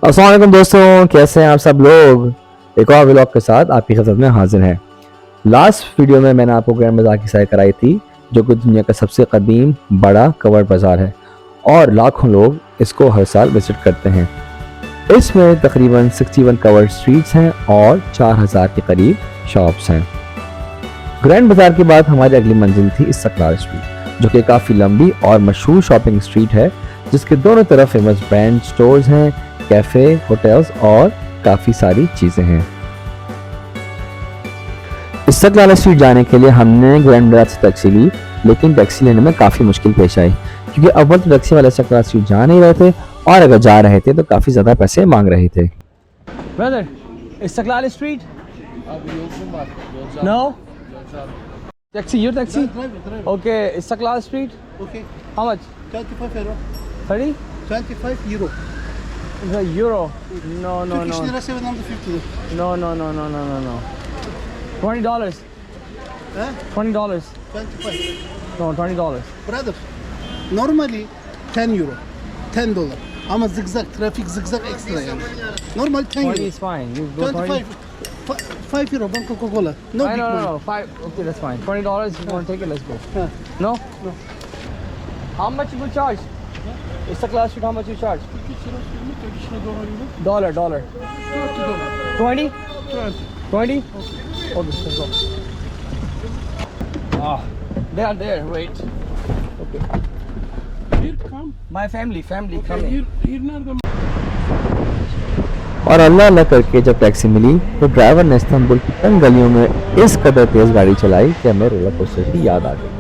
अस्सलाम वालेकुम दोस्तों, कैसे हैं आप सब लोग। एक और व्लॉग के साथ आपकी खिदमत में हाजिर हैं। लास्ट वीडियो में मैंने आपको ग्रैंड बाज़ार की सैर कराई थी, जो कि दुनिया का सबसे कदीम बड़ा कवर्ड बाज़ार है और लाखों लोग इसको हर साल विजिट करते हैं। इसमें तकरीबन 61 कवर्ड स्ट्रीट्स हैं और 4000 के करीब शॉप्स हैं। ग्रैंड बाज़ार के बाद हमारी अगली मंजिल थी इस्तकलाल स्ट्रीट, जो कि काफ़ी लंबी और मशहूर शॉपिंग स्ट्रीट है, जिसके दोनों तरफ फेमस ब्रांड स्टोर्स हैं, कैफ़े, होटल्स और काफ़ी सारी चीज़ें हैं। इस्तकलाल स्ट्रीट जाने के लिए हमने ग्रैंड बाज़ार से टैक्सी ली, लेकिन टैक्सी लेने में काफ़ी मुश्किल पेश आई, क्योंकि अव्वल तो टैक्सी वाले इस्तकलाल स्ट्रीट जा नहीं रहे थे और अगर जा रहे थे तो काफ़ी ज़्यादा पैसे मांग रहे थे। Brother, Istiklal Street? No? Taxi, your taxi? Drive. Okay, Istiklal Street? Okay. How much? 25 euro. 30? 25 euro. Euro? No. Turkish lira 750. No. $20. Huh? $20. 25. No, $20. Brother, normally 10 euro. $10. Ama zigzag, traffic zigzag extra yani. Normal 10 20 euro. is fine. You go 20. 5 euro, one Coca-Cola. No big money. No. 5. Okay, that's fine. $20. If you want to take it, let's go. Huh. No? No. How much you will charge? Istiklal Street, how much you charge? $1. $30. 20? 20. 20? Okay, let's go. They are there, wait. Okay. Here come. My family coming. Here nerede? और अल्लाह अल्लाह करके जब taxi मिली तो driver ने Istanbul की तंग गलियों में इस कदर तेज़ गाड़ी चलाई कि हमें रोलर कोस्टर की याद आ गई।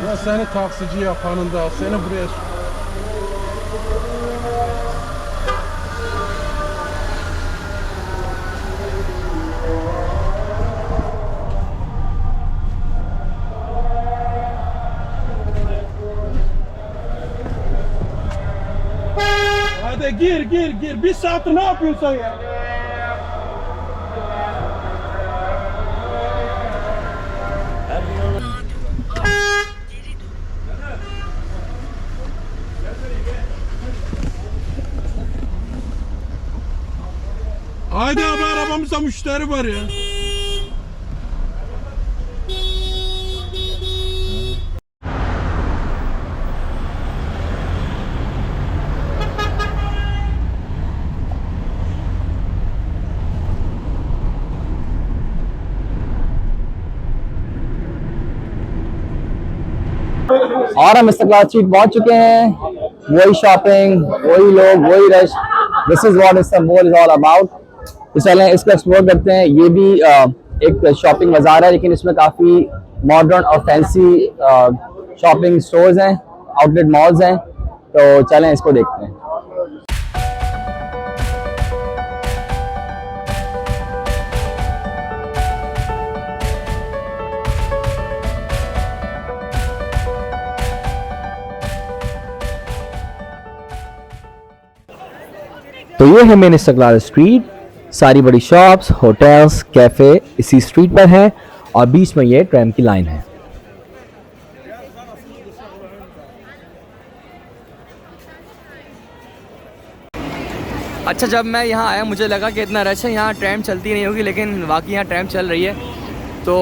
Ya seni taksici yapanın da seni buraya Hadi gir. Bir saat ne yapıyorsun ya? Haydi abi arabamızda müşteri var ya. और हम इस्तकलाल स्ट्रीट पहुंच चुके हैं। वही शॉपिंग, वही लोग, वही rush. This is what Istanbul is all about. तो चलें इसको एक्सप्लोर करते हैं। ये भी एक शॉपिंग बाजार है, लेकिन इसमें काफ़ी मॉडर्न और फैंसी शॉपिंग स्टोर्स हैं, आउटलेट मॉल्स हैं। तो चलें इसको देखते हैं। तो ये है मेन इस्तकलाल स्ट्रीट। सारी बड़ी शॉप्स, होटल्स, कैफ़े इसी स्ट्रीट पर हैं और बीच में ये ट्रेन की लाइन है। अच्छा, जब मैं यहाँ आया मुझे लगा कि इतना रश है, यहाँ ट्रैम चलती नहीं होगी, लेकिन वाकई यहाँ ट्रैम चल रही है। तो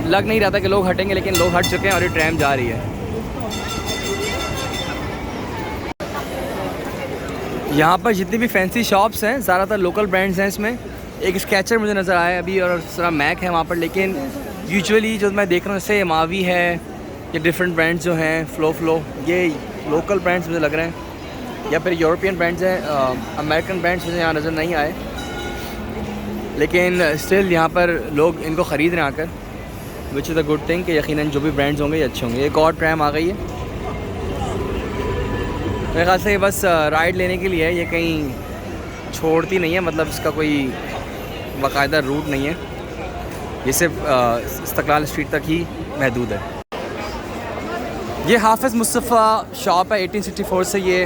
लग नहीं रहा था कि लोग हटेंगे, लेकिन लोग हट चुके हैं और ये ट्रैम जा रही है। यहाँ पर जितनी भी फैंसी शॉप्स हैं ज़्यादातर लोकल ब्रांड्स हैं। इसमें एक स्केचर मुझे नज़र आया अभी और सारा मैक है वहाँ पर, लेकिन यूजुअली जो मैं देख रहा हूँ जैसे मावी है, ये डिफरेंट ब्रांड्स जो हैं, फ्लो ये लोकल ब्रांड्स मुझे लग रहे हैं, या फिर यूरोपियन ब्रांड्स हैं। अमेरिकन ब्रांड्स मुझे यहाँ नज़र नहीं आए, लेकिन स्टिल यहाँ पर लोग इनको ख़रीद रहे हैं आकर, which is a good thing कि यकीनन जो भी ब्रांड्स होंगे ये अच्छे होंगे। एक और ट्रैम आ गई है, मेरे ख्याल से ये बस राइड लेने के लिए है, ये कहीं छोड़ती नहीं है, मतलब इसका कोई बाकायदा रूट नहीं है, ये सिर्फ इस्तकलाल स्ट्रीट तक ही महदूद है। ये हाफिज़ मुस्तफ़ा शॉप है, 1864 से ये